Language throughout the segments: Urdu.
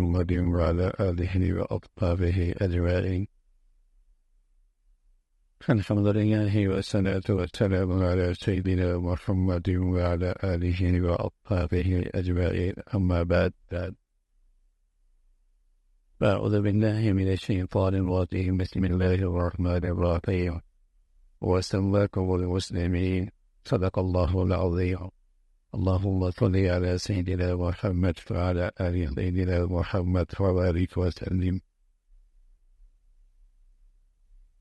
محمد وعلى آله وأصحابه أجمعين. الحمد لله والصلاة والسلام على سيدنا محمد وعلى آله وأصحابه أجمعين. أما بعد، أعوذ بالله من الشيطان الرجيم. بسم الله الرحمن الرحيم. وسماكم المسلمين. صدق الله العظيم. اللهم صل على سيدنا محمد وعلى آل سيدنا محمد وبارك وسلم.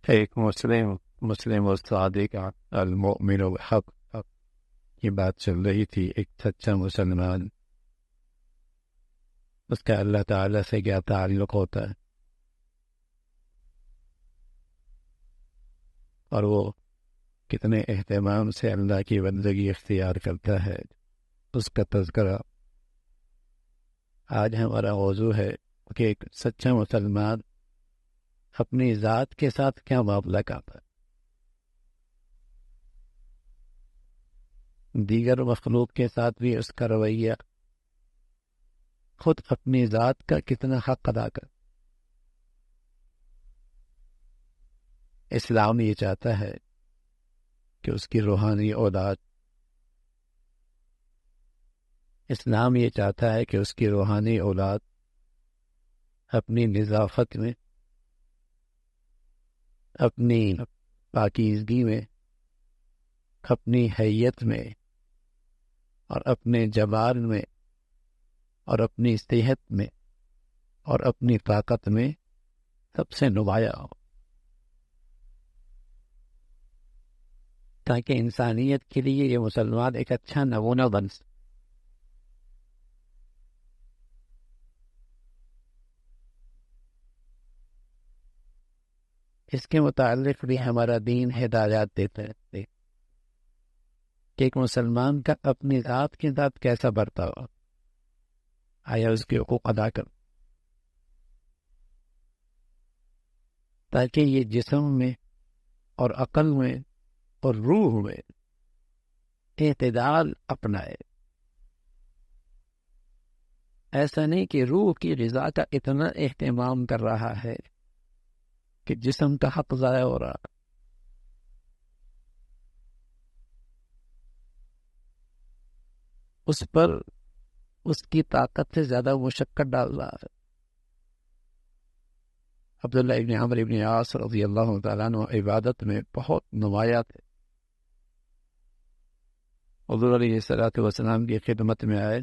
ایک مسلم و صادق المؤمن الحق کی بات چل رہی تھی. ایک سچا مسلمان، اس کا اللہ تعالیٰ سے کیا تعلق ہوتا ہے، اور وہ کتنے اہتمام سے اللہ کی بندگی اختیار کرتا ہے، اس کا تذکرہ. آج ہمارا موضوع ہے کہ ایک سچا مسلمان اپنی ذات کے ساتھ کیا معاملہ کرتا ہے، دیگر مخلوق کے ساتھ بھی اس کا رویہ، خود اپنی ذات کا کتنا حق ادا کر. اسلام یہ چاہتا ہے کہ اس کی روحانی اولاد، اسلام یہ چاہتا ہے کہ اس کی روحانی اولاد اپنی نظافت میں، اپنی پاکیزگی میں، اپنی حیت میں، اور اپنے جمال میں، اور اپنی صحت میں، اور اپنی طاقت میں سب سے نمایاں ہو، تاکہ انسانیت کے لیے یہ مسلمان ایک اچھا نمونہ بن سکے. اس کے متعلق بھی ہمارا دین ہدایات دیتا ہے کہ ایک مسلمان کا اپنی ذات کے ساتھ کیسا برتاؤ، آیا اس کے حقوق ادا کر، تاکہ یہ جسم میں اور عقل میں اور روح میں اعتدال اپنائے. ایسا نہیں کہ روح کی غذا کا اتنا اہتمام کر رہا ہے کہ جسم کا حق ضائع ہو رہا، اس پر اس کی طاقت سے زیادہ مشقت ڈال رہا ہے. عبداللہ ابن عمرو ابن عاص رضی اللہ تعالیٰ عنہ عبادت میں بہت نمایاں تھے. حضور علیہ السلام کی خدمت میں آئے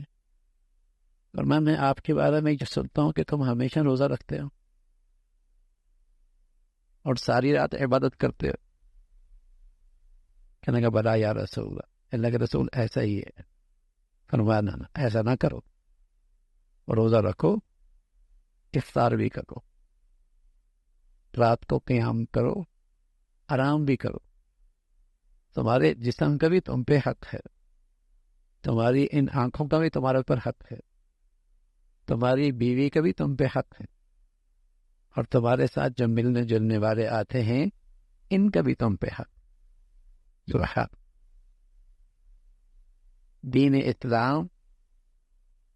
اور میں آپ کے بارے میں یہ سنتا ہوں کہ تم ہمیشہ روزہ رکھتے ہو اور ساری رات عبادت کرتے ہو. کہنے کا بلا یا رسول اللہ کے رسول ایسا ہی ہے. فرمایا نہ، ایسا نہ کرو، روزہ رکھو، افطار بھی کرو، رات کو قیام کرو، آرام بھی کرو. تمہارے جسم کا بھی تم پہ حق ہے، تمہاری ان آنکھوں کا بھی تمہارے اوپر حق ہے، تمہاری بیوی کا بھی تم پہ حق ہے، اور تمہارے ساتھ جو ملنے جلنے والے آتے ہیں ان کا بھی تم پہ حق. سبحان. دین اسلام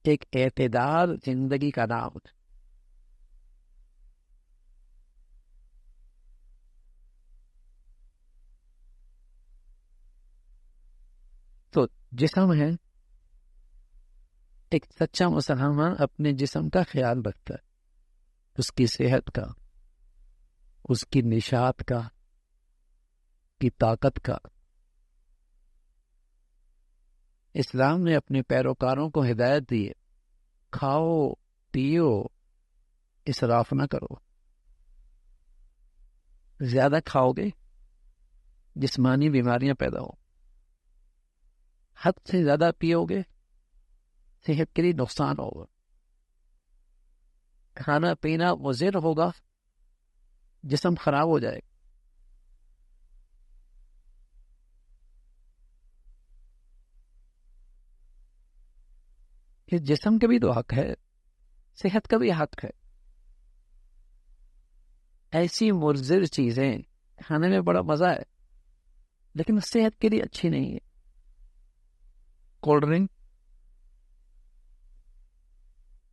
ایک اعتدال زندگی کا نام ہے. تو جسم ہے، ایک سچا مسلمان اپنے جسم کا خیال رکھتا ہے، اس کی صحت کا، اس کی نشاط کا، کی طاقت کا. اسلام نے اپنے پیروکاروں کو ہدایت دی ہے، کھاؤ پیو، اسراف نہ کرو. زیادہ کھاؤ گے جسمانی بیماریاں پیدا ہوں، حد سے زیادہ پیو گے صحت کے لیے نقصان ہوگا. کھانا پینا مضر ہوگا، جسم خراب ہو جائے گا. اس جسم کا بھی تو حق ہے، صحت کا بھی حق ہے. ایسی مضر چیزیں کھانے میں بڑا مزہ ہے لیکن صحت کے لیے اچھی نہیں ہے. کولڈ ڈرنک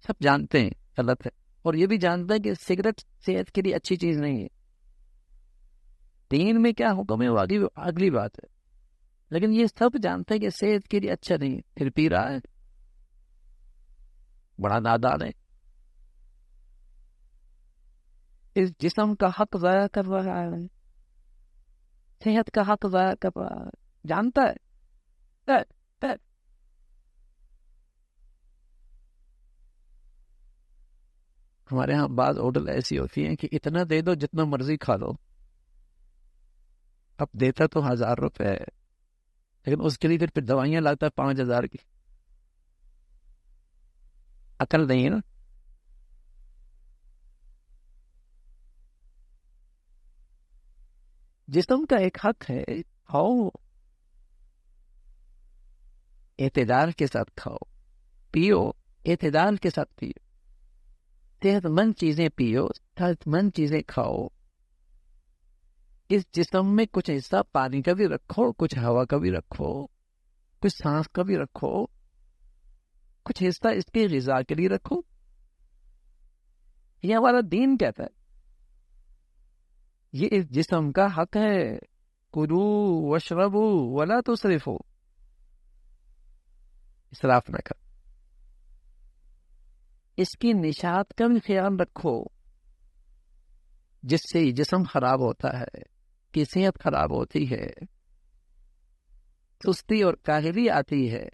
سب جانتے ہیں غلط ہے، اور یہ بھی جانتا ہے کہ سگریٹ صحت کے لیے اچھی چیز نہیں ہے. دین میں کیا حکم ہے وہ اگلی بات ہے، لیکن یہ سب جانتا ہے کہ صحت کے لیے اچھا نہیں ہے، پھر پی رہا ہے. بڑا نادان ہے. اس جسم کا حق ضائع کر رہا ہے، صحت کا حق ضائع کر رہا ہے، جانتا ہے. ہمارے ہاں بعض ہوٹل ایسی ہوتی ہیں کہ اتنا دے دو جتنا مرضی کھا لو. اب دیتا تو 1000 روپے ہے، لیکن اس کے لیے پھر دوائیاں لاتا ہے 5000 کی. عقل نہیں ہے نا. جسم کا ایک حق ہے، کھاؤ، اعتدال کے ساتھ کھاؤ، پیو اعتدال کے ساتھ پیو، صحت مند چیزیں پیو، صحت مند چیزیں کھاؤ. اس جسم میں کچھ حصہ پانی کا بھی رکھو، کچھ ہوا کا بھی رکھو، کچھ سانس کا بھی رکھو، کچھ حصہ اس کی غذا کے لیے رکھو. یہ ہمارا دین کہتا ہے، یہ اس جسم کا حق ہے. کلو واشربو ولا تسرفو، اسراف نہ کرو. اس کی نشاط کا بھی خیال رکھو، جس سے جسم خراب ہوتا ہے، کی صحت خراب ہوتی ہے، سستی اور کاہلی آتی ہے.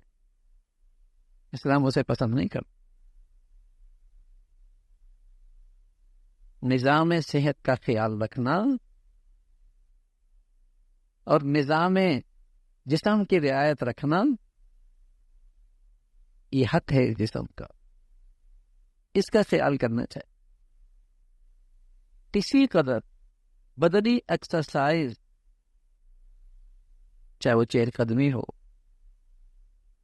اسلام اسے پسند نہیں کرتا. نظام صحت کا خیال رکھنا اور نظام جسم کی رعایت رکھنا یہ حق ہے جسم کا، اس کا خیال کرنا چاہیے. کسی قدر بدنی ایکسرسائز، چاہے وہ چہل قدمی ہو،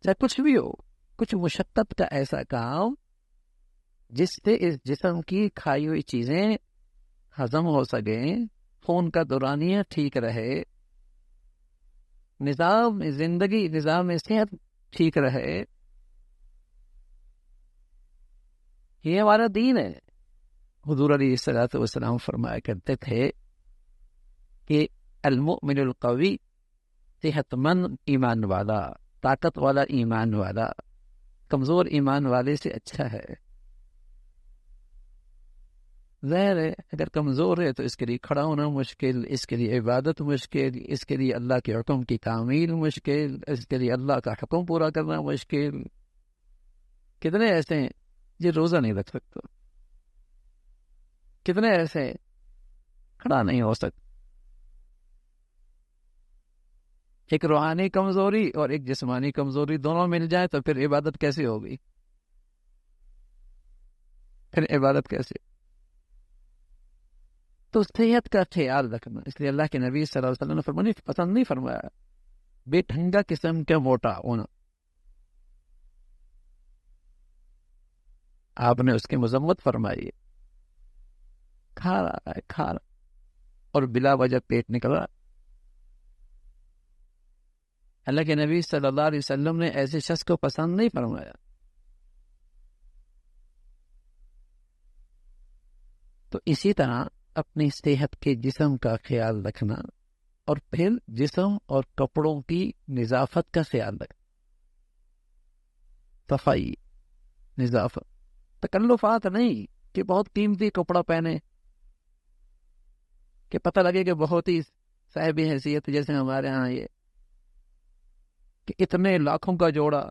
چاہے کچھ بھی ہو، کچھ مشقت کا ایسا کام جس سے اس جسم کی کھائی ہوئی چیزیں ہضم ہو سکیں، خون کا دورانیہ ٹھیک رہے، نظام زندگی، نظام صحت ٹھیک رہے. یہ ہمارا دین ہے. حضور علیہ الصلوۃ والسلام فرمایا کرتے تھے کہ المؤمن القوی، صحت مند ایمان والا، طاقت والا ایمان والا، کمزور ایمان والے سے اچھا ہے. ظاہر ہے اگر کمزور ہے تو اس کے لیے کھڑا ہونا مشکل، اس کے لیے عبادت مشکل، اس کے لیے اللہ کے حکم کی تعمیل مشکل، اس کے لیے اللہ کا حکم پورا کرنا مشکل. کتنے ایسے ہیں جو روزہ نہیں رکھ سکتا، کتنے ایسے ہیں کھڑا نہیں ہو سکتا. ایک روحانی کمزوری اور ایک جسمانی کمزوری دونوں مل جائے تو پھر عبادت کیسے ہوگی؟ پھر عبادت کیسے؟ تو صحت کا خیال رکھنا. اس لیے اللہ کے نبی صلی اللہ علیہ وسلم نے فرمایا، پسند نہیں فرمایا بے ڈھنگا قسم کا موٹا ہونا. آپ نے اس کی مذمت فرمائی. کھا رہا ہے، کھا رہا اور بلا وجہ پیٹ نکل رہا. اللہ کے نبی صلی اللہ علیہ وسلم نے ایسے شخص کو پسند نہیں فرمایا. تو اسی طرح اپنی صحت کے جسم کا خیال رکھنا، اور پھر جسم اور کپڑوں کی نظافت کا خیال رکھنا. صفائی، نظافت، تکلفات نہیں کہ بہت قیمتی کپڑا پہنے کہ پتہ لگے کہ بہت ہی صاحب حیثیت، جیسے ہمارے ہاں یہ کہ اتنے لاکھوں کا جوڑا،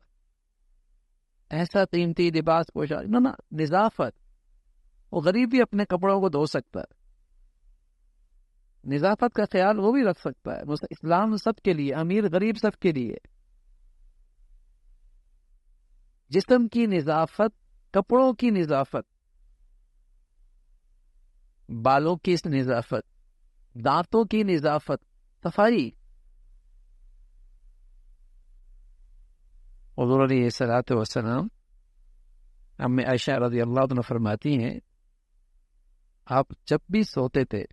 ایسا قیمتی لباس پوشاک. نہ، نظافت. وہ غریب بھی اپنے کپڑوں کو دھو سکتا ہے، نظافت کا خیال وہ بھی رکھ سکتا ہے. اسلام سب کے لیے، امیر غریب سب کے لیے. جسم کی نظافت، کپڑوں کی نظافت، بالوں کی نظافت، دانتوں کی نظافت، صفائی. حضور علیہ الصلوۃ والسلام، امی عائشہ رضی اللہ عنہا فرماتی ہیں، آپ جب بھی سوتے تھے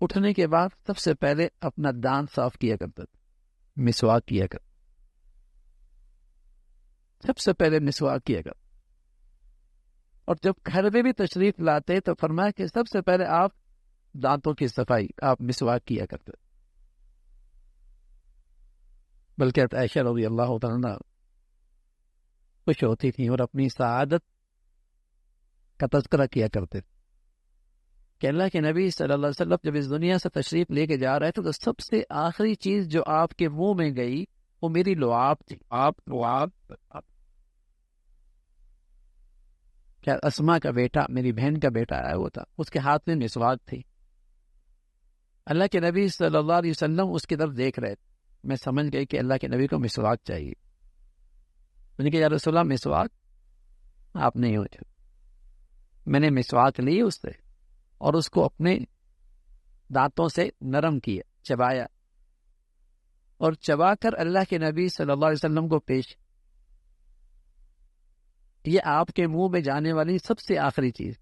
اٹھنے کے بعد سب سے پہلے اپنا دانت صاف کیا کرتے تھے، مسواک کیا کرتے، سب سے پہلے مسواک کیا کرتے. اور جب گھر میں بھی تشریف لاتے تو فرمایا کہ سب سے پہلے آپ دانتوں کی صفائی، آپ مسواک کیا کرتے. بلکہ عائشہ رضی اللہ تعالیٰ عنہا خوش ہوتی تھیں اور اپنی سعادت کا تذکرہ کیا کرتے تھے کہ اللہ کے نبی صلی اللہ علیہ وسلم جب اس دنیا سے تشریف لے کے جا رہے تھے تو سب سے آخری چیز جو آپ کے منہ میں گئی وہ میری لعاب تھی. آپ لعاب کیا اسما کا بیٹا، میری بہن کا بیٹا آیا ہوا تھا، اس کے ہاتھ میں مسواک تھی. اللہ کے نبی صلی اللہ علیہ وسلم اس کی طرف دیکھ رہے تھے. میں سمجھ گئی کہ اللہ کے نبی کو مسواک چاہیے. میں نے کہا یا رسول اللہ مسواک آپ نہیں ہو. میں نے مسواک لی اس سے اور اس کو اپنے دانتوں سے نرم کیا، چبایا، اور چبا کر اللہ کے نبی صلی اللہ علیہ وسلم کو پیش. یہ آپ کے منہ میں جانے والی سب سے آخری چیز.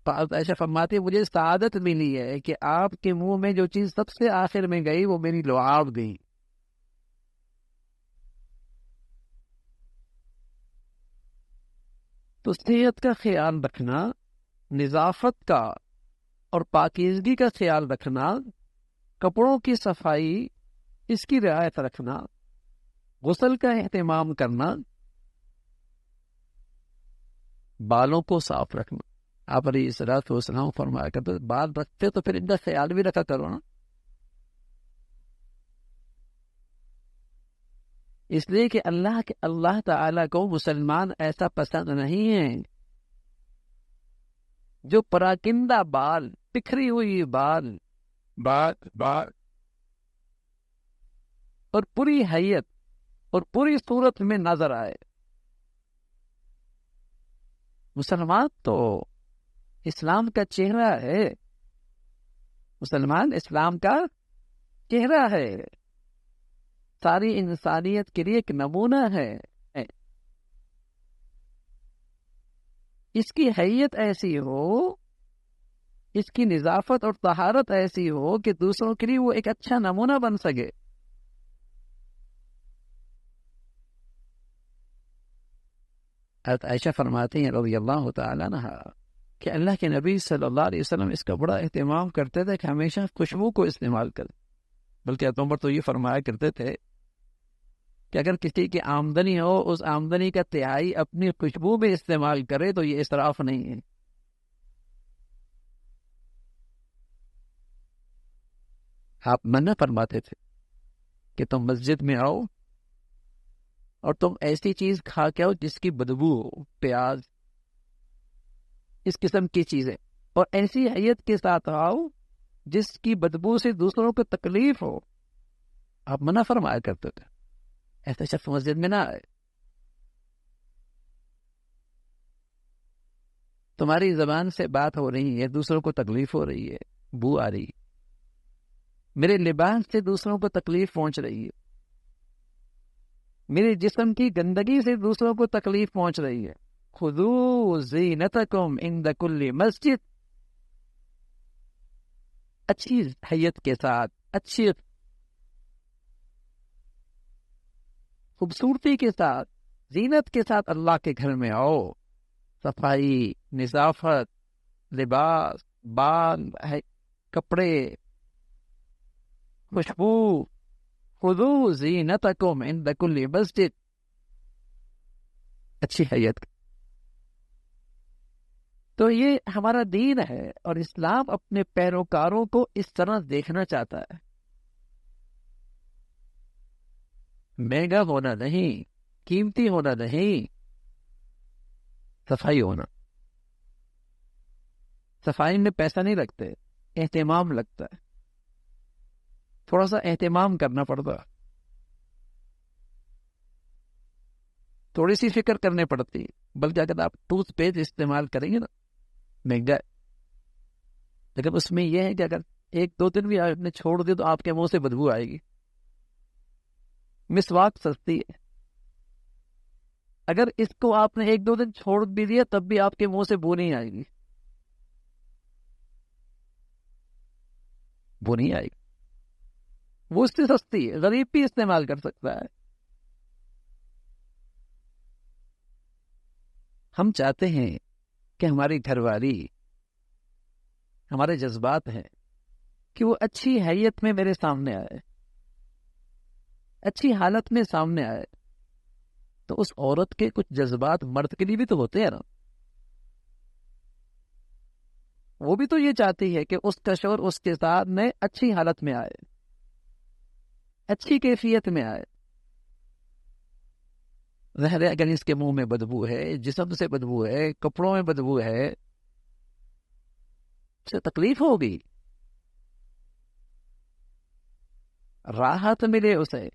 ایسا فرماتے مجھے سعادت ملی ہے کہ آپ کے منہ میں جو چیز سب سے آخر میں گئی وہ میری لعاب گئی. تو صحت کا خیال رکھنا، نظافت کا اور پاکیزگی کا خیال رکھنا، کپڑوں کی صفائی اس کی رعایت رکھنا، غسل کا اہتمام کرنا، بالوں کو صاف رکھنا. آپ علیہ الصلوۃ والسلام فرمایا کرتے بال رکھتے تو پھر ان کا خیال بھی رکھا کرو نا. اس لیے کہ اللہ تعالیٰ کو مسلمان ایسا پسند نہیں ہے جو پراکندہ بال، بکھری ہوئی بال اور پوری حیت اور پوری صورت میں نظر آئے. مسلمان تو اسلام کا چہرہ ہے. مسلمان اسلام کا چہرہ ہے، ساری انسانیت کے لیے ایک نمونہ ہے. اس کی حیت ایسی ہو، اس کی نظافت اور طہارت ایسی ہو کہ دوسروں کے لیے وہ ایک اچھا نمونہ بن سکے. حضرت عائشہ فرماتی ہیں رضی اللہ تعالیٰ عنہا کہ اللہ کے نبی صلی اللہ علیہ وسلم اس کا بڑا اہتمام کرتے تھے کہ ہمیشہ خوشبو کو استعمال کریں. بلکہ پیغمبر تو یہ فرمایا کرتے تھے کہ اگر کسی کی آمدنی ہو، اس آمدنی کا تہائی اپنی خوشبو میں استعمال کرے تو یہ اسراف نہیں ہے. آپ منع فرماتے تھے کہ تم مسجد میں آؤ اور تم ایسی چیز کھا کے آؤ جس کی بدبو ہو، پیاز، اس قسم کی چیزیں، اور ایسی حیت کے ساتھ آؤ جس کی بدبو سے دوسروں کو تکلیف ہو. آپ منع فرمایا کرتے تھے ایسا شخص مسجد میں نہ آئے. تمہاری زبان سے بات ہو رہی ہے، دوسروں کو تکلیف ہو رہی ہے، بو آ رہی ہے، میرے لباس سے دوسروں کو تکلیف پہنچ رہی ہے، میرے جسم کی گندگی سے دوسروں کو تکلیف پہنچ رہی ہے. خذوا زینتکم عند کل مسجد. اچھی حیت کے ساتھ، اچھی خوبصورتی کے ساتھ، زینت کے ساتھ اللہ کے گھر میں آؤ. صفائی، نظافت، لباس، بال، کپڑے، خوشبو. خذوا زینتکم عند کل مسجد. اچھی حیت. تو یہ ہمارا دین ہے اور اسلام اپنے پیروکاروں کو اس طرح دیکھنا چاہتا ہے. مہنگا ہونا نہیں، قیمتی ہونا نہیں، صفائی ہونا. صفائی میں پیسہ نہیں لگتے، اہتمام لگتا ہے. تھوڑا سا اہتمام کرنا پڑتا، تھوڑی سی فکر کرنے پڑتی. بلکہ اگر آپ ٹوتھ پیسٹ استعمال کریں گے نا، مہنگا ہے، لیکن اس میں یہ ہے کہ اگر ایک دو دن بھی آپ نے چھوڑ دی تو آپ کے منہ سے بدبو آئے گی. مسواک سستی ہے، اگر اس کو آپ نے ایک دو دن چھوڑ بھی دیا تب بھی آپ کے منہ سے بو نہیں آئے گی، بو نہیں آئے گی. وہ اس سے سستی ہے، غریب بھی استعمال کر سکتا ہے. ہم چاہتے ہیں کہ ہماری گھر والی، ہمارے جذبات ہیں کہ وہ اچھی حیت میں میرے سامنے آئے، اچھی حالت میں سامنے آئے. تو اس عورت کے کچھ جذبات مرد کے لیے بھی تو ہوتے ہیں نا. وہ بھی تو یہ چاہتی ہے کہ اس کا شوہر اس کے ساتھ میں اچھی حالت میں آئے، اچھی کیفیت میں آئے. ظاہر ہے اگر اس کے منہ میں بدبو ہے، جسم سے بدبو ہے، کپڑوں میں بدبو ہے، اسے تکلیف ہوگی. راحت ملے اسے.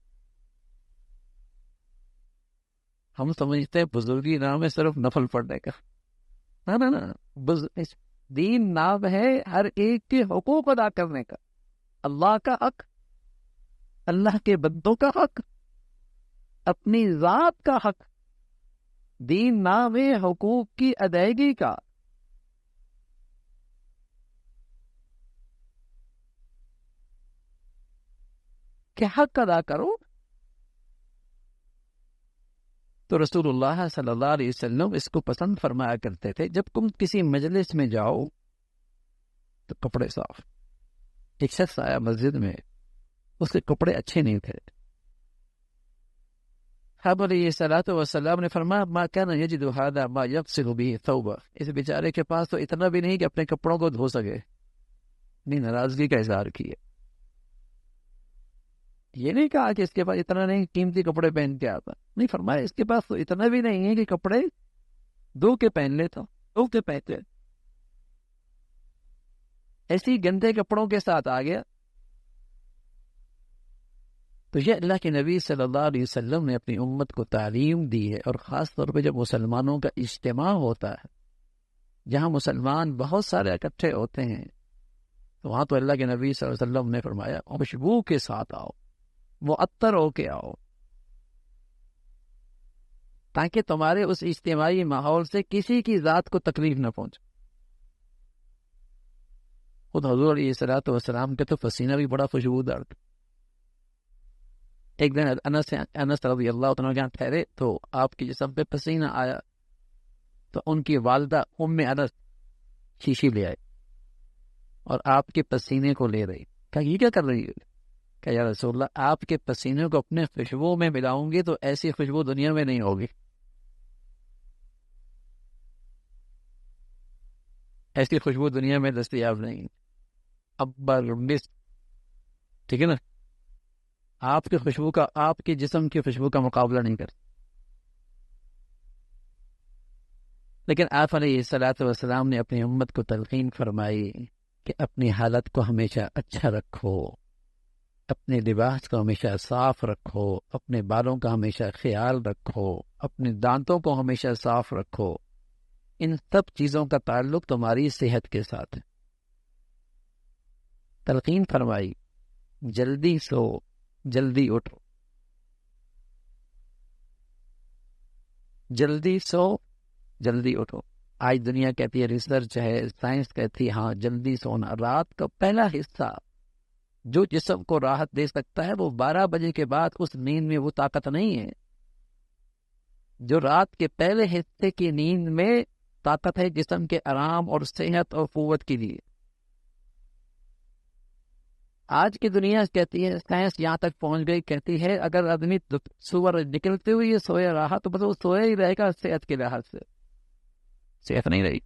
ہم سمجھتے ہیں بزرگی نام ہے صرف نفل پڑھنے کا. نا نا نا، دین نام ہے ہر ایک کے حقوق ادا کرنے کا. اللہ کا حق، اللہ کے بندوں کا حق، اپنی ذات کا حق. دین نام ہے حقوق کی ادائیگی کا. کہ حق ادا کرو. تو رسول اللہ صلی اللہ علیہ وسلم اس کو پسند فرمایا کرتے تھے. جب تم کسی مجلس میں جاؤ تو کپڑے صاف. ایک شخص آیا مسجد میں، اس کے کپڑے اچھے نہیں تھے. حضرت علیہ الصلوۃ والسلام نے فرمایا ما کان یجد هذا ما یغسل به ثوبه. اس بیچارے کے پاس تو اتنا بھی نہیں کہ اپنے کپڑوں کو دھو سکے. نہیں، ناراضگی کا اظہار کیے. یہ نہیں کہا کہ اس کے پاس اتنا نہیں قیمتی کپڑے پہن کے آتا. نہیں، فرمایا اس کے پاس تو اتنا بھی نہیں ہے کہ کپڑے دھو کے پہن لیتا، دھو کے پہنتے. ایسی گندے کپڑوں کے ساتھ آ گیا. تو یہ اللہ کے نبی صلی اللہ علیہ وسلم نے اپنی امت کو تعلیم دی ہے. اور خاص طور پہ جب مسلمانوں کا اجتماع ہوتا ہے، جہاں مسلمان بہت سارے اکٹھے ہوتے ہیں، تو وہاں تو اللہ کے نبی صلی اللہ علیہ وسلم نے فرمایا خوشبو کے ساتھ آؤ، معطر ہو کے آؤ، تاکہ تمہارے اس اجتماعی ماحول سے کسی کی ذات کو تکلیف نہ پہنچے. خود حضور علیہ الصلوۃ والسلام کے تو پسینہ بھی بڑا خوشبودار تھا. ایک دن انس رضی اللہ عنہ جہاں ٹھہرے تو آپ کے جسم پہ پسینہ آیا. تو ان کی والدہ ام انس شیشی لے آئی اور آپ کے پسینے کو لے رہی. کہا یہ کیا کر رہی ہے؟ کہ یا رسول اللہ، آپ کے پسینے کو اپنے خوشبو میں ملاؤں گی تو ایسی خوشبو دنیا میں نہیں ہوگی. ایسی خوشبو دنیا میں دستیاب نہیں. ابر مس، ٹھیک ہے نا، آپ کی خوشبو کا، آپ کے جسم کی خوشبو کا مقابلہ نہیں کرتی. لیکن آپ علیہ الصلوۃ والسلام نے اپنی امت کو تلقین فرمائی کہ اپنی حالت کو ہمیشہ اچھا رکھو، اپنے لباس کو ہمیشہ صاف رکھو، اپنے بالوں کا ہمیشہ خیال رکھو، اپنے دانتوں کو ہمیشہ صاف رکھو. ان سب چیزوں کا تعلق تمہاری صحت کے ساتھ ہے. تلقین فرمائی جلدی سو، جلدی اٹھو، جلدی سو، جلدی اٹھو. آج دنیا کہتی ہے، ریسرچ ہے، سائنس کہتی ہے ہاں جلدی سونا. رات کا پہلا حصہ جو جسم کو راحت دے سکتا ہے وہ 12 بجے کے بعد اس نیند میں وہ طاقت نہیں ہے. جو رات کے پہلے حصے کی نیند میں طاقت ہے جسم کے آرام اور صحت اور قوت کے لیے. آج کی دنیا کہتی ہے، سائنس یہاں تک پہنچ گئی، کہتی ہے اگر آدمی صبح نکلتے ہوئے سویا رہا تو بس وہ سویا ہی رہے گا. صحت کے لحاظ سے صحت نہیں رہی.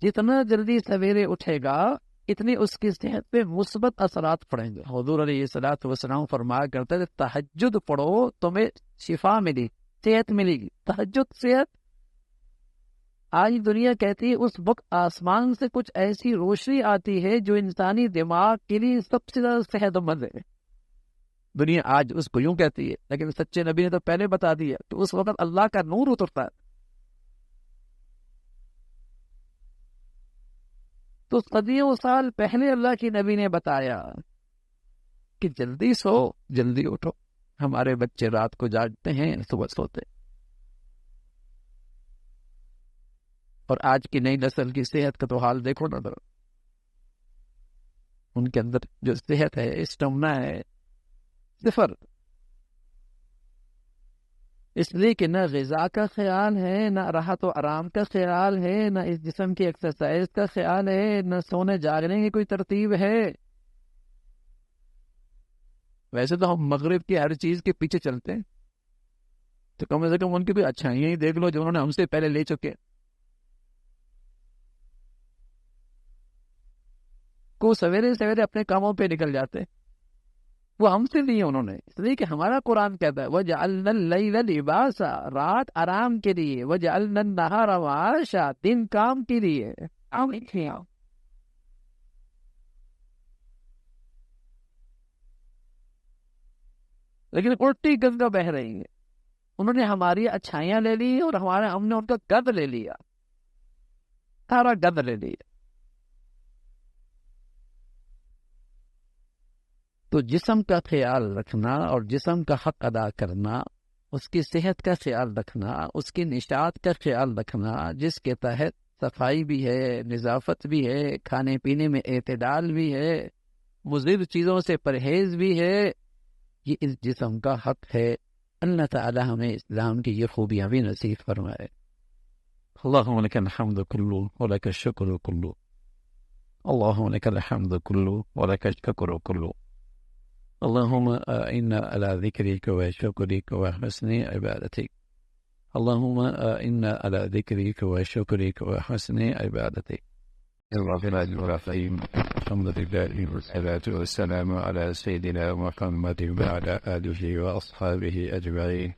جتنا جلدی سویرے اٹھے گا اتنی اس کی صحت پہ مثبت اثرات پڑیں گے. حضور علیہ الصلوۃ والسلام فرمایا کرتے تھے تہجد پڑھو تمہیں شفا ملی، صحت ملے گی. تہجد صحت. آج دنیا کہتی ہے اس وقت آسمان سے کچھ ایسی روشنی آتی ہے جو انسانی دماغ کے لیے سب سے زیادہ صحت مند ہے. دنیا آج اس کو یوں کہتی ہے، لیکن سچے نبی نے تو پہلے بتا دیا کہ اس وقت اللہ کا نور اترتا ہے. تو صدیوں سال پہلے اللہ کی نبی نے بتایا کہ جلدی سو، جلدی اٹھو. ہمارے بچے رات کو جاگتے ہیں، صبح سوتے. اور آج کی نئی نسل کی صحت کا تو حال دیکھو نا ذرا. ان کے اندر جو صحت ہے، اسٹمنا ہے، صفر. اس لیے کہ نہ غذا کا خیال ہے، نہ راحت و آرام کا خیال ہے، نہ اس جسم کی ایکسرسائز کا خیال ہے، نہ سونے جاگنے کی کوئی ترتیب ہے۔ ویسے تو ہم مغرب کی ہر چیز کے پیچھے چلتے ہیں، تو کم از کم ان کی بھی اچھائیاں ہی دیکھ لو جو انہوں نے ہم سے پہلے لے چکے۔ کو سویرے سویرے اپنے کاموں پہ نکل جاتے، وہ ہم سے لیے انہوں نے، اس لیے کہ ہمارا قرآن کہتا ہے وَجَعَلْنَا اللَّيْلَ لِبَاسًا، رات آرام کے لیے، وَجَعَلْنَا النَّهَارَ مَعَاشًا، دن کام کے لیے۔ لیکن الٹی گنگا بہ رہی ہے، انہوں نے ہماری اچھائیاں لے لی اور ہم نے ان کا گد لے لیا، سارا گد لے لیا۔ تو جسم کا خیال رکھنا اور جسم کا حق ادا کرنا، اس کی صحت کا خیال رکھنا، اس کی نشاط کا خیال رکھنا، جس کے تحت صفائی بھی ہے، نظافت بھی ہے، کھانے پینے میں اعتدال بھی ہے، مضر چیزوں سے پرہیز بھی ہے، یہ اس جسم کا حق ہے۔ اللہ تعالی ہمیں اسلام کی یہ خوبیاں بھی نصیب فرمائے۔ اللہم لک الحمد کلو ولک الشکر کلو، اللہم لک الحمد کلو ولک الشکر کلو، اللهم إنا على ذكرك وشكرك وحسن عبادتك، اللهم إنا على ذكرك وشكرك وحسن عبادتك۔ الرحمن الرحيم، الحمد لله والصلاة والسلام على سيدنا محمد وعلى آله وأصحابه أجمعين۔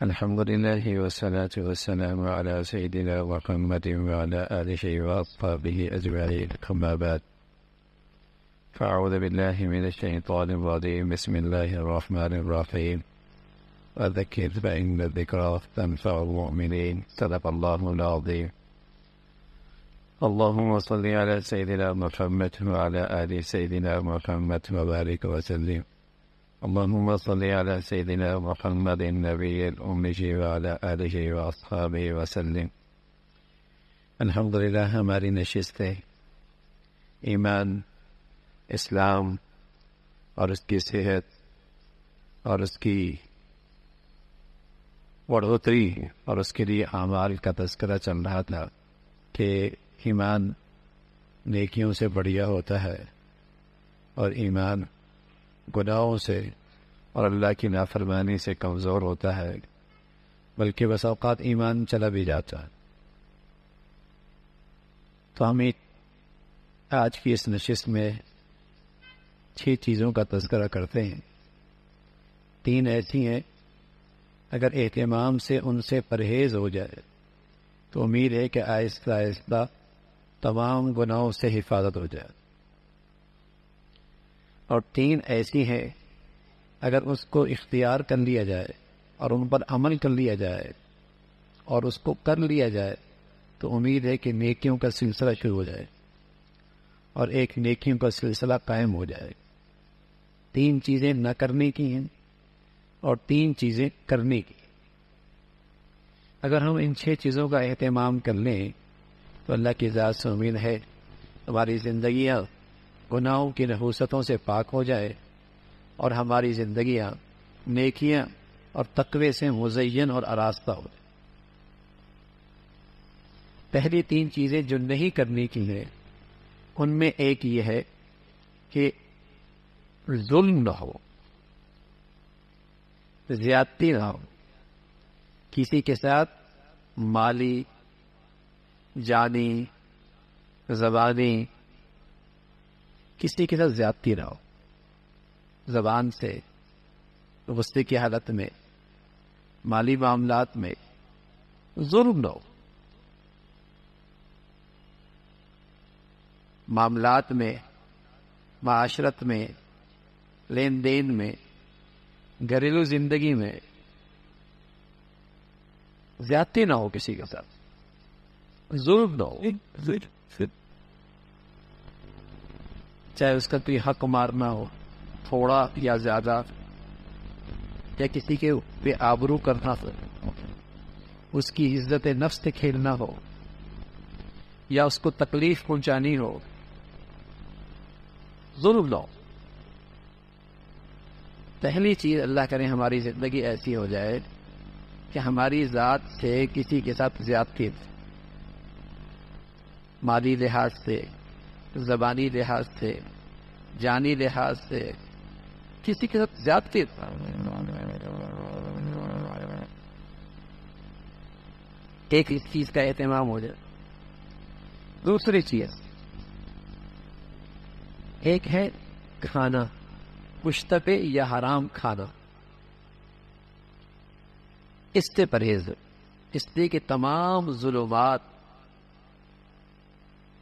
الحمد لله والصلاة والسلام على سيدنا محمد وعلى آله وأصحابه أجمعين، أما بعد، فأعوذ بالله من الشيطان الرجيم، بسم الله الرحمن الرحيم، وذكر فإن الذكرى تنفع المؤمنين، صدق الله العظيم۔ اللهم صل على سيدنا محمد وعلى آل سيدنا محمد وبارك وسلم، اللهم صل على سيدنا محمد النبي الأمي وعلى آله وأصحابه وسلم۔ الحمدللہ ہماری نشستیں ایمان، اسلام اور اس کی صحت اور اس کی بڑھوتری اور اس کے لیے اعمال کا تذکرہ چل رہا تھا کہ ایمان نیکیوں سے بڑھیا ہوتا ہے اور ایمان گناہوں سے اور اللہ کی نافرمانی سے کمزور ہوتا ہے، بلکہ بس اوقات ایمان چلا بھی جاتا ہے۔ تو ہم آج کی اس نشست میں 6 چیزوں کا تذکرہ کرتے ہیں۔ 3 ایسی ہیں اگر اہتمام سے ان سے پرہیز ہو جائے تو امید ہے کہ آہستہ آہستہ تمام گناہوں سے حفاظت ہو جائے، اور 3 ایسی ہیں اگر اس کو اختیار کر لیا جائے اور ان پر عمل کر لیا جائے اور اس کو کر لیا جائے تو امید ہے کہ نیکیوں کا سلسلہ شروع ہو جائے اور ایک نیکیوں کا سلسلہ قائم ہو جائے۔ 3 چیزیں نہ کرنے کی ہیں اور 3 چیزیں کرنے کی۔ اگر ہم ان 6 چیزوں کا اہتمام کر لیں تو اللہ کی ذات سے امید ہے ہماری زندگیاں گناہوں کی نحوستوں سے پاک ہو جائے اور ہماری زندگیاں نیکیاں اور تقوی سے مزین اور آراستہ ہو جائے۔ پہلی 3 چیزیں جو نہیں کرنے کی ہیں ان میں ایک یہ ہے کہ ظلم نہ ہو، زیادتی نہ ہو، کسی کے ساتھ مالی، جانی، زبانی، کسی کے ساتھ زیادتی نہ ہو۔ زبان سے غصے کی حالت میں، مالی معاملات میں ظلم نہ ہو، معاملات میں، معاشرت میں، لین دین میں، گھریلو زندگی میں زیادتی نہ ہو، کسی کے ساتھ ظلم نہ ہو، چاہے اس کا کوئی حق مارنا ہو تھوڑا یا زیادہ، یا کسی کے بے آبرو کرنا ہو، اس کی عزت نفس سے کھیلنا ہو، یا اس کو تکلیف پہنچانی ہو، ظلم نہ ہو۔ پہلی چیز اللہ کرے ہماری زندگی ایسی ہو جائے کہ ہماری ذات سے کسی کے ساتھ زیادتی، مالی لحاظ سے، زبانی لحاظ سے، جانی لحاظ سے کسی کے ساتھ زیادتی، ایک اس چیز کا اہتمام ہو جائے۔ دوسری چیز ایک ہے کھانا، مشتبہ یا حرام کھانا، اس سے پرہیز، اس لیے کہ تمام ظلمات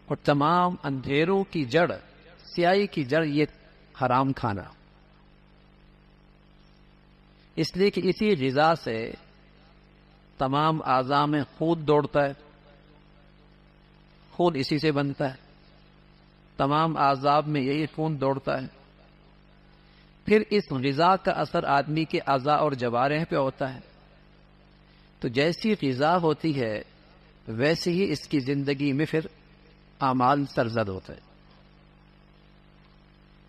اور تمام اندھیروں کی جڑ، سیاہی کی جڑ یہ حرام کھانا، اس لیے کہ اسی غذا سے تمام اعضاء میں خون دوڑتا ہے، خون اسی سے بنتا ہے، تمام اعضاء میں یہی خون دوڑتا ہے، پھر اس غذا کا اثر آدمی کے اعضاء اور جوارح پہ ہوتا ہے، تو جیسی غذا ہوتی ہے ویسے ہی اس کی زندگی میں پھر اعمال سرزد ہوتا ہے۔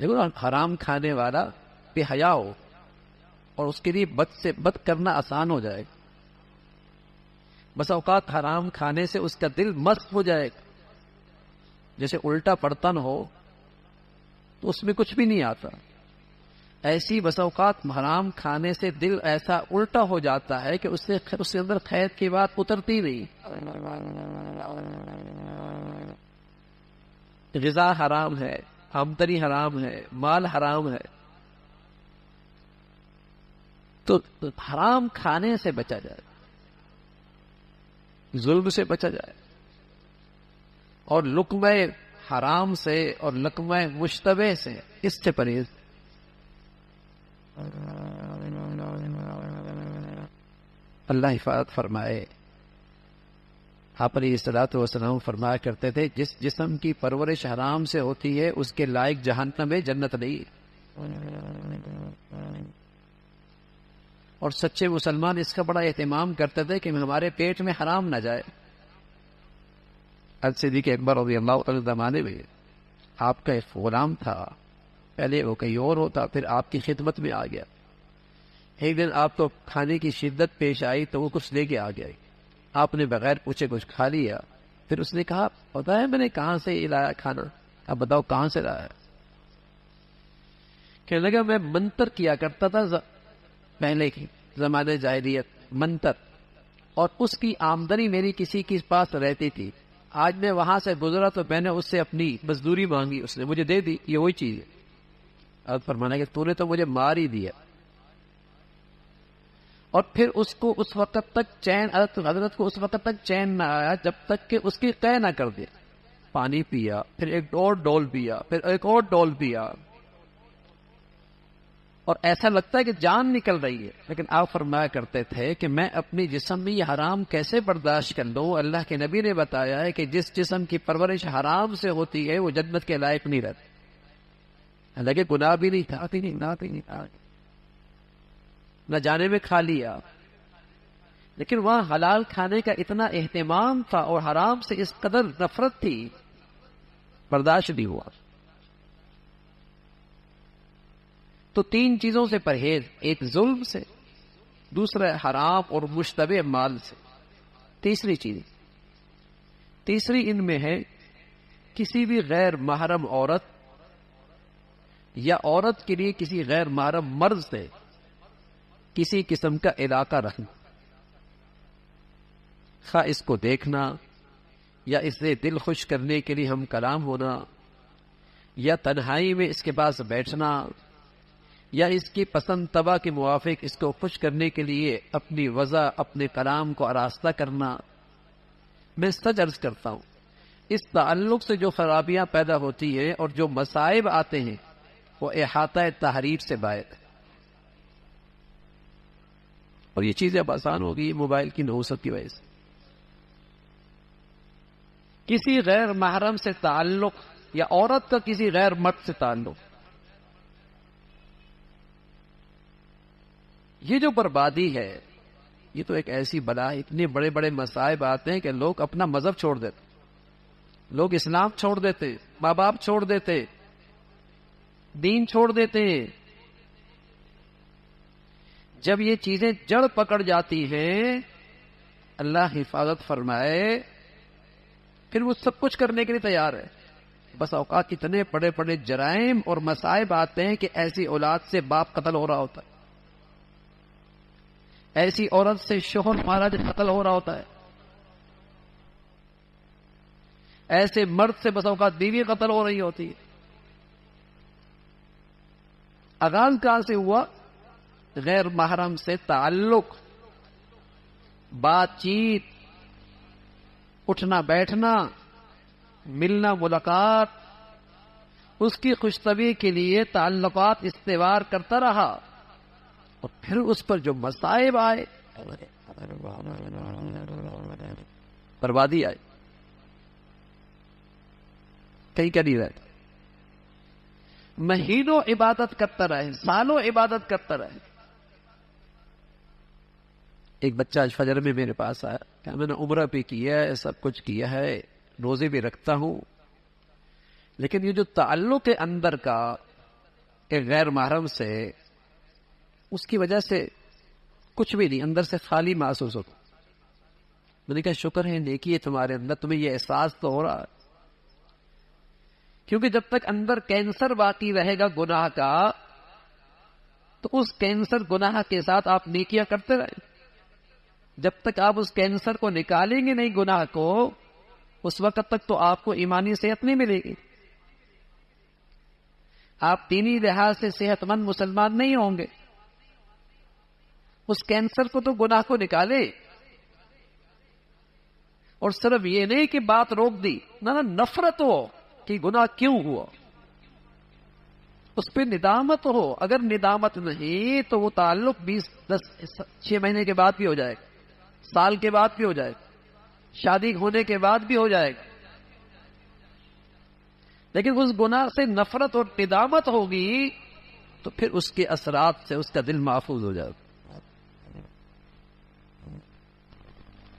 دیکھو حرام کھانے والا بے حیا ہو اور اس کے لیے بد سے بد کرنا آسان ہو جائے گا، بس اوقات حرام کھانے سے اس کا دل مست ہو جائے گا، جیسے الٹا برتن ہو تو اس میں کچھ بھی نہیں آتا، ایسی بس اوقات حرام کھانے سے دل ایسا الٹا ہو جاتا ہے کہ اس کے اندر خیر کی بات اترتی نہیں، غذا حرام ہے، آمدنی حرام ہے، مال حرام ہے، تو حرام کھانے سے بچا جائے، ظلم سے بچا جائے، اور لقمہ حرام سے اور لقمہ مشتبہ سے اس سے پرہیز۔ اللہ حفاظت فرمائے۔ آپ علیہ الصلوۃ والسلام فرمایا کرتے تھے جس جسم کی پرورش حرام سے ہوتی ہے اس کے لائق جہنم ہے، جنت نہیں۔ اور سچے مسلمان اس کا بڑا اہتمام کرتے تھے کہ ہمارے پیٹ میں حرام نہ جائے۔ صدیق اکبر رضی اللہ عنہ زمانے میں آپ کا ایک غلام تھا، پہلے وہ کہیں اور ہوتا، پھر آپ کی خدمت میں آ گیا۔ ایک دن آپ کو کھانے کی شدت پیش آئی تو وہ کچھ لے کے آ گیا، آپ نے بغیر پوچھے کچھ کھا لیا، پھر اس نے کہا پتا ہے میں نے کہاں سے لایا کھانا؟ اب بتاؤ کہاں سے لایا؟ کہنے لگا میں منتر کیا کرتا تھا پہلے کی زمانے جاہلیت، منتر، اور اس کی آمدنی میری کسی کے پاس رہتی تھی، آج میں وہاں سے گزرا تو میں نے اس سے اپنی مزدوری مانگی، اس نے مجھے دے دی، یہ وہی چیز ہے۔ اب فرمانا کہ تو نے تو مجھے مار ہی دیا۔ اور پھر اس کو اس وقت تک چین، حضرت کو اس وقت تک چین نہ آیا جب تک کہ اس کی قے نہ کر دے، پانی پیا، پھر ایک اور ڈول پیا، پھر ایک اور ڈول پیا، اور ایسا لگتا ہے کہ جان نکل رہی ہے، لیکن آپ فرمایا کرتے تھے کہ میں اپنی جسم میں یہ حرام کیسے برداشت کر لوں؟ اللہ کے نبی نے بتایا ہے کہ جس جسم کی پرورش حرام سے ہوتی ہے وہ جنت کے لائق نہیں رہتا۔ حالانکہ گناہ بھی نہیں تھا، نہ جانے میں کھا لیا، لیکن وہاں حلال کھانے کا اتنا اہتمام تھا اور حرام سے اس قدر نفرت تھی، برداشت نہیں ہوا۔ تو تین چیزوں سے پرہیز، ایک ظلم سے، دوسرا حرام اور مشتبہ مال سے، تیسری ان میں ہے کسی بھی غیر محرم عورت یا عورت کے لیے کسی غیر محرم مرد سے کسی قسم کا علاقہ رکھنا، خواہ اس کو دیکھنا یا اس سے دل خوش کرنے کے لیے ہم کلام ہونا، یا تنہائی میں اس کے پاس بیٹھنا، یا اس کی پسند طبع کے موافق اس کو خوش کرنے کے لیے اپنی وضع، اپنے کلام کو آراستہ کرنا۔ میں سچ عرض کرتا ہوں اس تعلق سے جو خرابیاں پیدا ہوتی ہیں اور جو مصائب آتے ہیں وہ احاطہ تحریر سے باعث ہے، اور یہ چیزیں اب آسان ہو گئی موبائل کی نحوست کی وجہ سے۔ کسی غیر محرم سے تعلق یا عورت کا کسی غیر مرد سے تعلق، یہ جو بربادی ہے یہ تو ایک ایسی بلا، اتنے بڑے بڑے مصائب آتے ہیں کہ لوگ اپنا مذہب چھوڑ دیتے، لوگ اسلام چھوڑ دیتے، ماں باپ چھوڑ دیتے، دین چھوڑ دیتے ہیں، جب یہ چیزیں جڑ پکڑ جاتی ہیں، اللہ حفاظت فرمائے، پھر وہ سب کچھ کرنے کے لیے تیار ہے. بس اوقات اتنے بڑے بڑے جرائم اور مصائب آتے ہیں کہ ایسی اولاد سے باپ قتل ہو رہا ہوتا ہے، ایسی عورت سے شوہر مہاراج قتل ہو رہا ہوتا ہے، ایسے مرد سے بس اوقات بیوی قتل ہو رہی ہوتی ہے. آغاز کہاں سے ہوا؟ غیر محرم سے تعلق، بات چیت، اٹھنا بیٹھنا، ملنا ملاقات، اس کی خوش طبعی کے لیے تعلقات استوار کرتا رہا، اور پھر اس پر جو مصائب آئے، بربادی آئی، کہیں کا نہیں رہتا. مہینوں عبادت کرتا رہے، سالوں عبادت کرتا رہے. ایک بچہ آج فجر میں میرے پاس آیا کہ میں نے عمرہ بھی کیا ہے، سب کچھ کیا ہے، روزے بھی رکھتا ہوں، لیکن یہ جو تعلق ہے اندر کا ایک غیر محرم سے، اس کی وجہ سے کچھ بھی نہیں، اندر سے خالی محسوس ہوتا. میں نے کہا شکر ہے، نیکی ہے تمہارے اندر، تمہیں یہ احساس تو ہو رہا ہے. کیونکہ جب تک اندر کینسر باقی رہے گا گناہ کا، تو اس کینسر گناہ کے ساتھ آپ نیکیاں کرتے رہیں. جب تک آپ اس کینسر کو نکالیں گے نہیں گناہ کو، اس وقت تک تو آپ کو ایمانی صحت نہیں ملے گی، آپ دینی لحاظ سے صحت مند مسلمان نہیں ہوں گے. اس کینسر کو تو گناہ کو نکالے، اور صرف یہ نہیں کہ بات روک دی، نہ نفرت ہو کہ گناہ کیوں ہوا، اس پہ ندامت ہو. اگر ندامت نہیں تو وہ تعلق 6 مہینے کے بعد بھی ہو جائے گا، سال کے بعد بھی ہو جائے گا، شادی ہونے کے بعد بھی ہو جائے گا. لیکن اس گناہ سے نفرت اور ندامت ہوگی تو پھر اس کے اثرات سے اس کا دل محفوظ ہو جائے گا.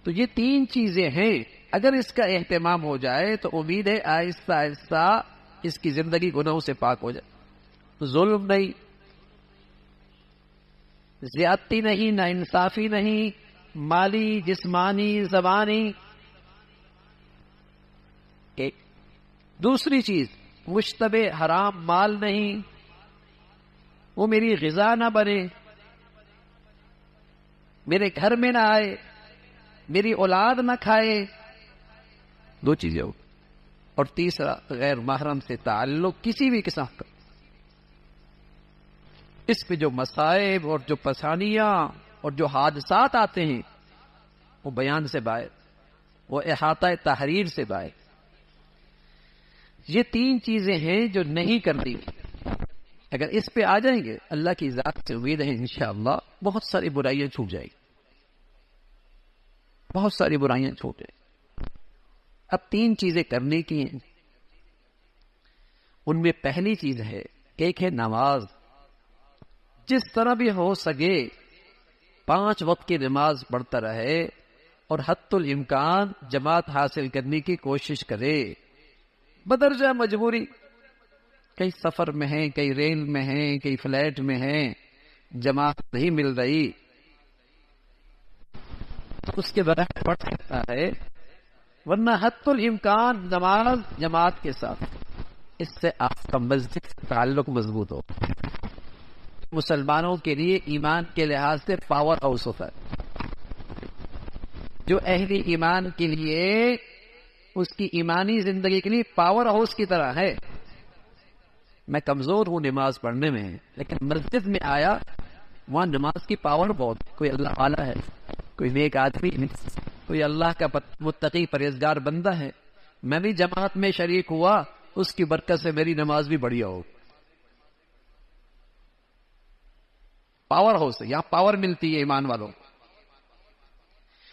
تو یہ 3 چیزیں ہیں، اگر اس کا اہتمام ہو جائے تو امید ہے آہستہ آہستہ اس کی زندگی گناہوں سے پاک ہو جائے. ظلم نہیں، زیادتی نہیں، نا انصافی نہیں، مالی، جسمانی، زبانی. ایک دوسری چیز، مشتبہ حرام مال نہیں، وہ میری غذا نہ بنے، میرے گھر میں نہ آئے، میری اولاد نہ کھائے. 2 چیزیں ہو. اور تیسرا، غیر محرم سے تعلق کسی بھی قسم کا، اس پہ جو مصائب اور جو پریشانیاں اور جو حادثات آتے ہیں وہ بیان سے باہر، وہ احاطہ تحریر سے باہر. یہ 3 چیزیں ہیں جو نہیں کرنی. اگر اس پہ آ جائیں گے، اللہ کی ذات سے امید ہے انشاءاللہ بہت ساری برائیاں چھوٹ جائیں گی، بہت ساری برائیاں چھوٹ جائیں. اب 3 چیزیں کرنے کی ہیں. ان میں پہلی چیز ہے، ایک ہے نماز. جس طرح بھی ہو سکے 5 وقت کی نماز پڑھتا رہے، اور حتی الامکان جماعت حاصل کرنے کی کوشش کرے. بدرجہ مجبوری، کئی سفر میں ہیں، کئی ریل میں ہیں، کئی فلائٹ میں ہیں، جماعت نہیں مل رہی، تو اس کے برعکس پڑھ سکتا ہے. ورنہ حتی الامکان نماز جماعت کے ساتھ، اس سے آپ کا مسجد سے تعلق مضبوط ہو. مسلمانوں کے لیے ایمان کے لحاظ سے پاور ہاؤس ہوتا ہے. جو اہل ایمان کے لیے، اس کی ایمانی زندگی کے لیے پاور ہاؤس کی طرح ہے. میں کمزور ہوں نماز پڑھنے میں، لیکن مسجد میں آیا، وہاں نماز کی پاور بہت. کوئی اللہ والا ہے، کوئی نیک آدمی ہے، کوئی اللہ کا متقی پرہیزگار بندہ ہے، میں بھی جماعت میں شریک ہوا، اس کی برکت سے میری نماز بھی بڑھیا ہو. پاور ہاؤس ہے، یہاں پاور ملتی ہے ایمان والوں.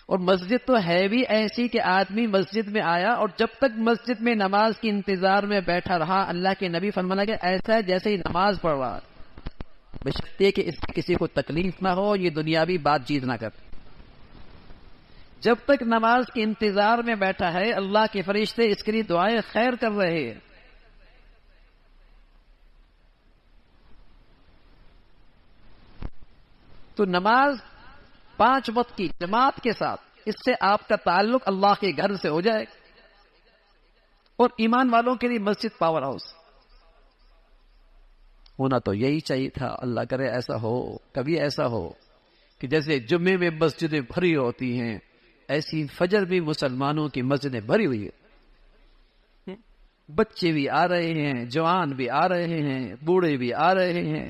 اور مسجد تو ہے بھی ایسی کہ آدمی مسجد میں آیا، اور جب تک مسجد میں نماز کے انتظار میں بیٹھا رہا، اللہ کے نبی فرمانا کہ ایسا ہے جیسے ہی نماز پڑھ رہا، بشرطے کہ اس سے کسی کو تکلیف نہ ہو، یہ دنیاوی بات چیت نہ کر. جب تک نماز کے انتظار میں بیٹھا ہے، اللہ کے فرشتے اس کے لیے دعائیں خیر کر رہے ہیں. تو نماز 5 وقت کی جماعت کے ساتھ، اس سے آپ کا تعلق اللہ کے گھر سے ہو جائے گا. اور ایمان والوں کے لیے مسجد پاور ہاؤس ہونا تو یہی چاہیے تھا. اللہ کرے ایسا ہو، کبھی ایسا ہو کہ جیسے جمعے میں مسجدیں بھری ہوتی ہیں، ایسی فجر بھی مسلمانوں کی مسجدیں بھری ہوئی ہے. بچے بھی آ رہے ہیں، جوان بھی آ رہے ہیں، بوڑھے بھی آ رہے ہیں.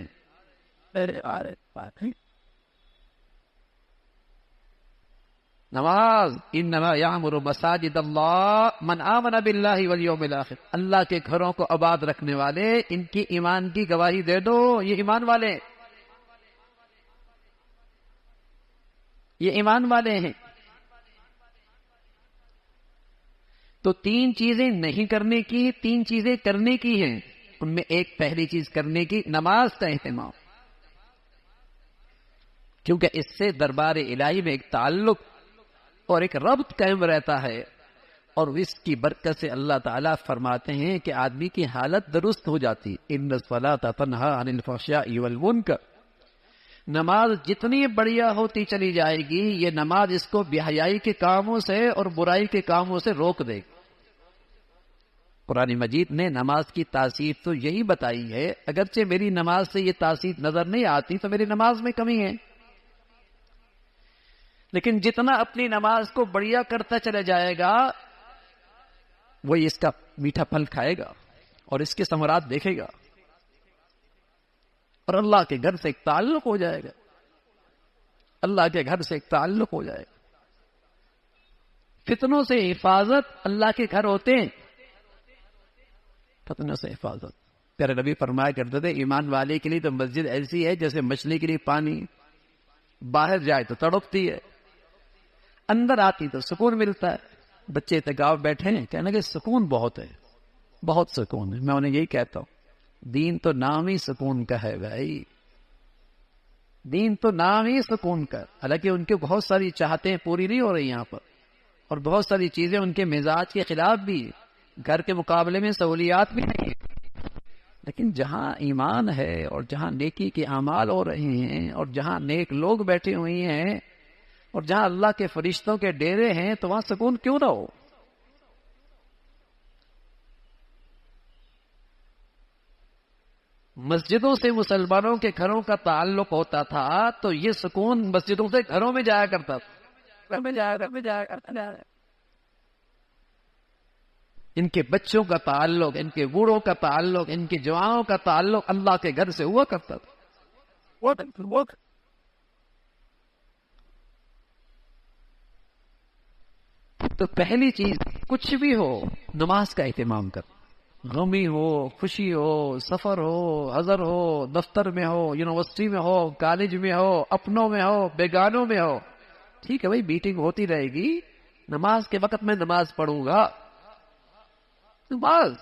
نماز انما یعمر مساجد اللہ من آمن باللہ والیوم الآخر. اللہ کے گھروں کو آباد رکھنے والے، ان کی ایمان کی گواہی دے دو، یہ ایمان والے، یہ ایمان والے ہیں. تو 3 چیزیں نہیں کرنے کی، 3 چیزیں کرنے کی ہیں. ان میں ایک پہلی چیز کرنے کی، نماز کا اہتمام، کیونکہ اس سے دربار الہی میں ایک تعلق اور ایک ربط قائم رہتا ہے. اور اس کی برکت سے اللہ تعالیٰ فرماتے ہیں کہ آدمی کی حالت درست ہو جاتی. ان الصلاۃ تنہی عن الفحشاء والمنکر. نماز جتنی بڑھیا ہوتی چلی جائے گی، یہ نماز اس کو بے حیائی کے کاموں سے اور برائی کے کاموں سے روک دے گی. قرآن مجید نے نماز کی تاثیر تو یہی بتائی ہے. اگرچہ میری نماز سے یہ تاثیر نظر نہیں آتی تو میری نماز میں کمی ہے، لیکن جتنا اپنی نماز کو بڑھیا کرتا چلا جائے گا، وہی اس کا میٹھا پھل کھائے گا اور اس کے ثمرات دیکھے گا، اور اللہ کے گھر سے ایک تعلق ہو جائے گا. اللہ کے گھر سے ایک تعلق ہو جائے گا. فتنوں سے حفاظت اللہ کے گھر ہوتے ہیں. فتنوں سے حفاظت. پیارے نبی فرمایا کرتے تھے ایمان والے کے لیے تو مسجد ایسی ہے جیسے مچھلی کے لیے پانی، باہر جائے تو تڑپتی ہے، اندر آتی تو سکون ملتا ہے. بچے اعتکاف بیٹھے ہیں، کہنے کہ سکون بہت ہے، بہت سکون ہے. میں انہیں یہی کہتا ہوں، دین تو نام ہی سکون کا ہے بھائی، دین تو نام ہی سکون کا. حالانکہ ان کی بہت ساری چاہتیں پوری نہیں ہو رہی یہاں پر، اور بہت ساری چیزیں ان کے مزاج کے خلاف بھی، گھر کے مقابلے میں سہولیات بھی نہیں ہیں. لیکن جہاں ایمان ہے اور جہاں نیکی کے اعمال ہو رہے ہیں اور جہاں نیک لوگ بیٹھے ہوئے ہیں اور جہاں اللہ کے فرشتوں کے ڈیرے ہیں، تو وہاں سکون کیوں نہ ہو. مسجدوں سے مسلمانوں کے گھروں کا تعلق ہوتا تھا تو یہ سکون مسجدوں سے گھروں میں جایا کرتا تھا. ان کے بچوں کا تعلق، ان کے بوڑھوں کا تعلق، ان کے جوانوں کا تعلق اللہ کے گھر سے ہوا کرتا تھا. تو پہلی چیز، کچھ بھی ہو نماز کا اہتمام کر. غمی ہو، خوشی ہو، سفر ہو، حضر ہو، دفتر میں ہو، یونیورسٹی میں ہو، کالج میں ہو، اپنوں میں ہو، بیگانوں میں ہو، ٹھیک ہے بھائی، میٹنگ ہوتی رہے گی. نماز کے وقت میں نماز پڑھوں گا. نماز،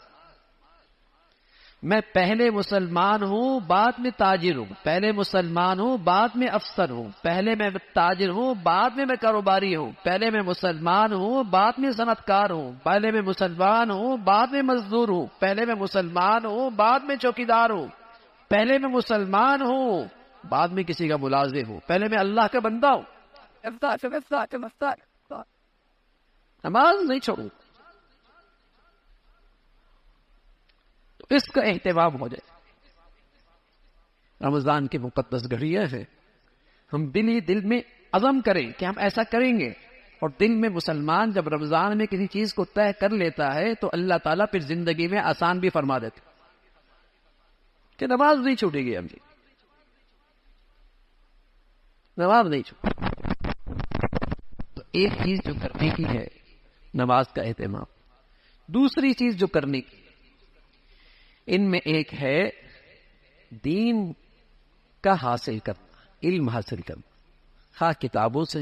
میں پہلے مسلمان ہوں بعد میں تاجر ہوں، پہلے مسلمان ہوں بعد میں افسر ہوں، پہلے میں تاجر ہوں بعد میں کاروباری ہوں، پہلے میں مسلمان ہوں بعد میں صنعت کار ہوں، پہلے میں مسلمان ہوں بعد میں مزدور ہوں، پہلے میں مسلمان ہوں بعد میں چوکیدار ہوں، پہلے میں مسلمان ہوں بعد میں کسی کا ملازم ہوں، پہلے میں اللہ کا بندہ ہوں. نماز نہیں چھوڑوں. اس کا اہتمام ہو جائے. رمضان کی مقدس گھڑیاں ہے، ہم دل ہی دل میں عزم کریں کہ ہم ایسا کریں گے. اور دل میں مسلمان جب رمضان میں کسی چیز کو طے کر لیتا ہے تو اللہ تعالیٰ پھر زندگی میں آسان بھی فرما دیتے کہ نماز نہیں چھوٹے گی. ہم جی نماز نہیں چھوٹے. تو ایک چیز جو کرنے کی ہے نماز کا اہتمام. دوسری چیز جو کرنے کی، ان میں ایک ہے دین کا حاصل کرنا، علم حاصل کرنا، خواہ کتابوں سے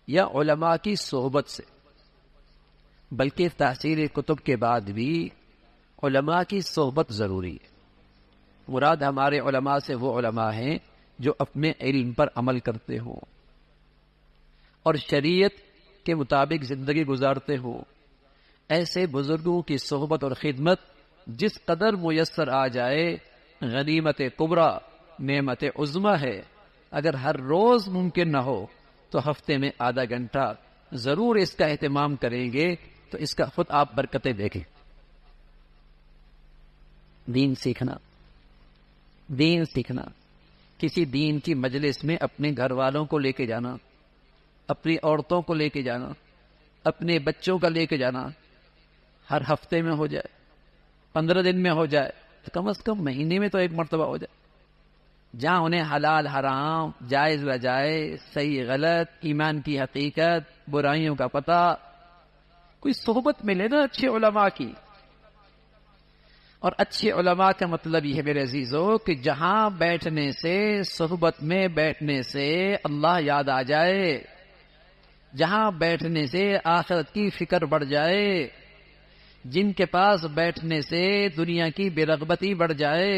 یا علماء کی صحبت سے. بلکہ تحصیل کتب کے بعد بھی علماء کی صحبت ضروری ہے. مراد ہمارے علماء سے وہ علماء ہیں جو اپنے علم پر عمل کرتے ہوں اور شریعت کے مطابق زندگی گزارتے ہوں. ایسے بزرگوں کی صحبت اور خدمت جس قدر میسر آ جائے غنیمت کبریٰ، نعمت عظمیٰ ہے. اگر ہر روز ممکن نہ ہو تو ہفتے میں آدھا گھنٹہ ضرور اس کا اہتمام کریں گے تو اس کا خود آپ برکتیں دیکھیں. دین سیکھنا، دین سیکھنا، کسی دین کی مجلس میں اپنے گھر والوں کو لے کے جانا، اپنی عورتوں کو لے کے جانا، اپنے بچوں کا لے کے جانا، ہر ہفتے میں ہو جائے، 15 دن میں ہو جائے، تو کم از کم مہینے میں تو ایک مرتبہ ہو جائے، جہاں انہیں حلال حرام، جائز ناجائز، صحیح غلط، ایمان کی حقیقت، برائیوں کا پتہ، کوئی صحبت ملے نا اچھے علماء کی. اور اچھے علماء کا مطلب یہ ہے میرے عزیزو کہ جہاں بیٹھنے سے، صحبت میں بیٹھنے سے اللہ یاد آ جائے، جہاں بیٹھنے سے آخرت کی فکر بڑھ جائے، جن کے پاس بیٹھنے سے دنیا کی بے رغبتی بڑھ جائے،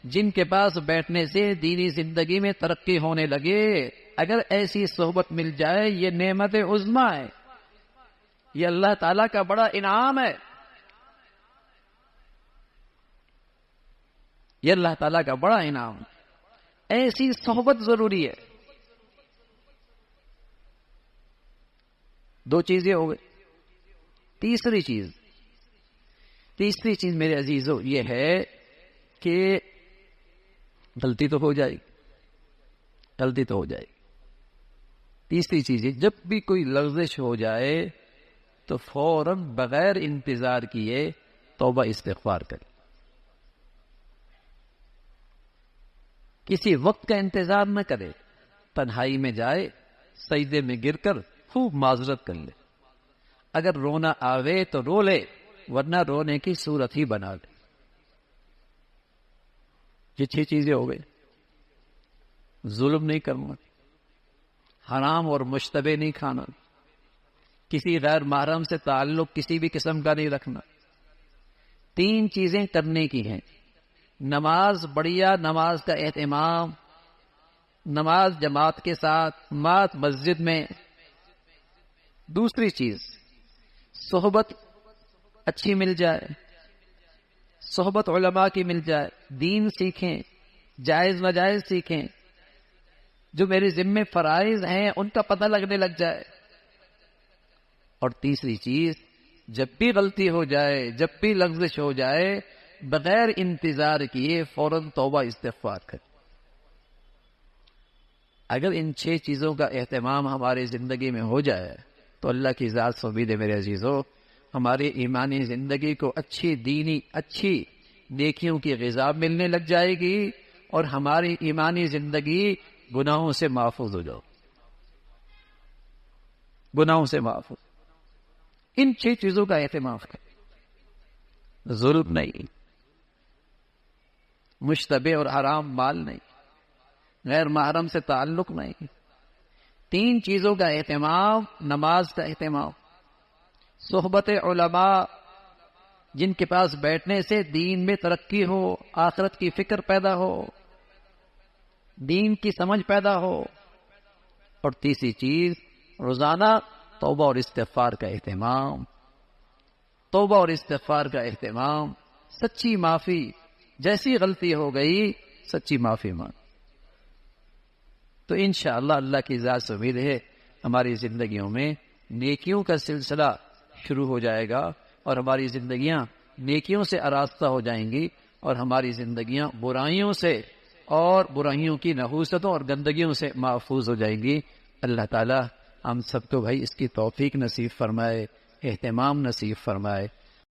جن کے پاس بیٹھنے سے دینی زندگی میں ترقی ہونے لگے، اگر ایسی صحبت مل جائے یہ نعمت عظمی ہے، یہ اللہ تعالیٰ کا بڑا انعام ہے، یہ اللہ تعالیٰ کا بڑا انعام. ایسی صحبت ضروری ہے. 2 چیزیں ہو گئی. تیسری چیز میرے عزیزو یہ ہے کہ غلطی تو ہو جائے گی. تیسری چیز ہے جب بھی کوئی لغزش ہو جائے تو فوراً بغیر انتظار کیے توبہ استغفار کرے. کسی وقت کا انتظار نہ کرے، تنہائی میں جائے، سجدے میں گر کر خوب معذرت کر لے. اگر رونا آوے تو رو لے، ورنہ رونے کی صورت ہی بنا لے. یہ 6 چیزیں ہو گئی. ظلم نہیں کرنا، حرام اور مشتبہ نہیں کھانا، کسی غیر محرم سے تعلق کسی بھی قسم کا نہیں رکھنا. 3 چیزیں کرنے کی ہیں. نماز، بڑھیا نماز کا اہتمام، نماز جماعت کے ساتھ، مسجد میں. دوسری چیز صحبت اچھی مل جائے، صحبت علماء کی مل جائے، دین سیکھیں، جائز ناجائز سیکھیں، جو میرے ذمے فرائض ہیں ان کا پتہ لگنے لگ جائے. اور تیسری چیز جب بھی غلطی ہو جائے، جب بھی لغزش ہو جائے، بغیر انتظار کیے فوراً توبہ استغفار کریں. اگر ان 6 چیزوں کا اہتمام ہماری زندگی میں ہو جائے تو اللہ کی ذات سے امید ہے میرے عزیزو، ہماری ایمانی زندگی کو اچھی دینی، اچھی نیکیوں کی غذا ملنے لگ جائے گی، اور ہماری ایمانی زندگی گناہوں سے محفوظ ہو جاؤ، گناہوں سے محفوظ. ان 6 چیزوں کا اہتمام کریں. ظلم نہیں، مشتبہ اور حرام مال نہیں، غیر محرم سے تعلق نہیں. 3 چیزوں کا اہتمام، نماز کا اہتمام، صحبت علماء جن کے پاس بیٹھنے سے دین میں ترقی ہو، آخرت کی فکر پیدا ہو، دین کی سمجھ پیدا ہو. اور تیسری چیز روزانہ توبہ اور استغفار کا اہتمام، توبہ اور استغفار کا اہتمام، سچی معافی، جیسی غلطی ہو گئی سچی معافی مانگ. تو انشاءاللہ اللہ کی ذات سے امید ہے ہماری زندگیوں میں نیکیوں کا سلسلہ شروع ہو جائے گا، اور ہماری زندگیاں نیکیوں سے آراستہ ہو جائیں گی، اور ہماری زندگیاں برائیوں سے اور برائیوں کی نحوستوں اور گندگیوں سے محفوظ ہو جائیں گی. اللہ تعالی ہم سب کو بھائی اس کی توفیق نصیب فرمائے، اہتمام نصیب فرمائے.